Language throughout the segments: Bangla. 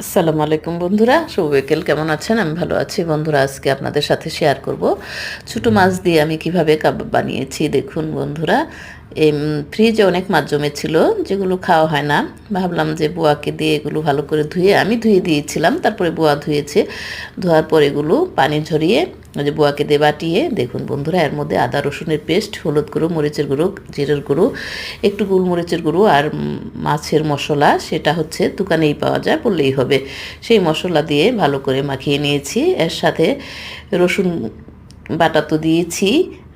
আসসালামু আলাইকুম বন্ধুরা, শুভ বিকেল। কেমন আছেন? আমি ভালো আছি বন্ধুরা। আজকে আপনাদের সাথে শেয়ার করব ছোটো মাছ দিয়ে আমি কিভাবে কাবাব বানিয়েছি। দেখুন বন্ধুরা, ফ্রিজে অনেক মাছ জমেছিল যেগুলো খাওয়া হয় না। ভাবলাম যে বুয়াকে দিয়ে এগুলো ভালো করে ধুয়ে, আমি ধুয়ে দিয়েছিলাম, তারপরে বুয়া ধুয়েছে। ধোয়ার পর এগুলো পানি ঝরিয়ে ওই যে বুয়াকে দিয়ে বাটিয়ে, দেখুন বন্ধুরা, এর মধ্যে আদা রসুনের পেস্ট, হলুদ গুঁড়ো, মরিচের গুঁড়ো, জিরের গুঁড়ো, একটু গোলমরিচের গুঁড়ো আর মাছের মশলা, সেটা হচ্ছে দোকানেই পাওয়া যায়, বললেই হবে। সেই মশলা দিয়ে ভালো করে মাখিয়ে নিয়েছি। এর সাথে রসুন বাটা তো দিয়েছি,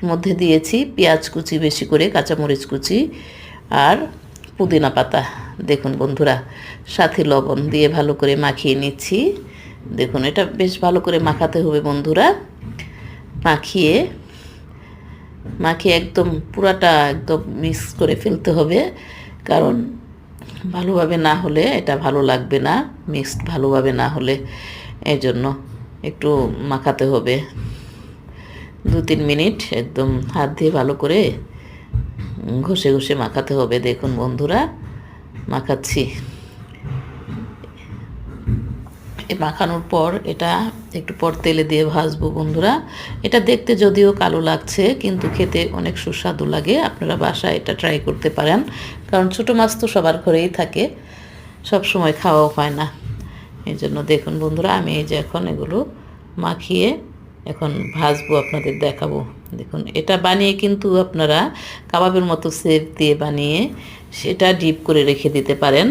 মধ্যে দিয়েছি পেঁয়াজ কুচি বেশি করে, কাঁচামরিচ কুচি আর পুদিনা পাতা। দেখুন বন্ধুরা, সাথে লবণ দিয়ে ভালো করে মাখিয়ে নিচ্ছি। দেখুন, এটা বেশ ভালো করে মাখাতে হবে বন্ধুরা। মাখিয়ে মাখিয়ে একদম পুরাটা একদম মিক্স করে ফেলতে হবে, কারণ ভালোভাবে না হলে এটা ভালো লাগবে না, মিক্সড ভালোভাবে না হলে। এই জন্য একটু মাখাতে হবে 2-3 মিনিট, একদম হাত দিয়ে ভালো করে ঘষে ঘষে মাখাতে হবে। দেখুন বন্ধুরা, মাখাচ্ছি। মাখানোর পর এটা একটু পর তেলে দিয়ে ভাজবো বন্ধুরা। এটা দেখতে যদিও কালো লাগছে, কিন্তু খেতে অনেক সুস্বাদু লাগে। আপনারা বাসায় এটা ট্রাই করতে পারেন, কারণ ছোটো মাছ তো সবার ঘরেই থাকে, সব সময় খাওয়াও হয় না। এই জন্য দেখুন বন্ধুরা, আমি এই যে এখন এগুলো মাখিয়ে এখন ভাজবো, আপনাদের দেখাবো। দেখুন, এটা বানিয়ে কিন্তু আপনারা কাবাবের মতো শেপ দিয়ে বানিয়ে সেটা ডিপ করে রেখে দিতে পারেন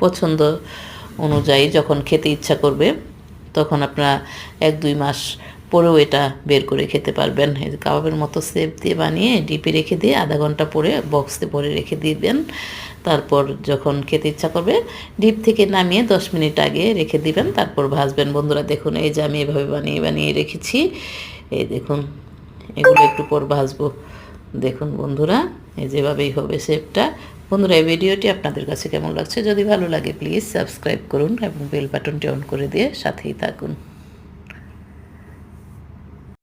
পছন্দ অনুযায়ী। যখন খেতে ইচ্ছা করবে তখন আপনারা 1-2 মাস পরেও এটা বের করে খেতে পারবেন। এই কাবাবের মতো শেপ দিয়ে বানিয়ে ডিপে রেখে দিয়ে আধা ঘন্টা পরে বক্সে ভরে রেখে দিবেন। তারপর যখন খেতে ইচ্ছা করবে ডিপ থেকে নামিয়ে 10 মিনিট আগে রেখে দিবেন, তারপর ভাজবেন বন্ধুরা। দেখুন, এই যে আমি এভাবে বানিয়ে বানিয়ে রেখেছি। এই দেখুন, এগুলো একটু পর ভাজবো। দেখুন বন্ধুরা, এই যেভাবেই হবে শেপটা। বন্ধুরা, এই ভিডিওটি আপনাদের কাছে কেমন লাগছে? যদি ভালো লাগে প্লিজ সাবস্ক্রাইব করুন এবং বেল বাটনটি অন করে দিয়ে সাথেই থাকুন।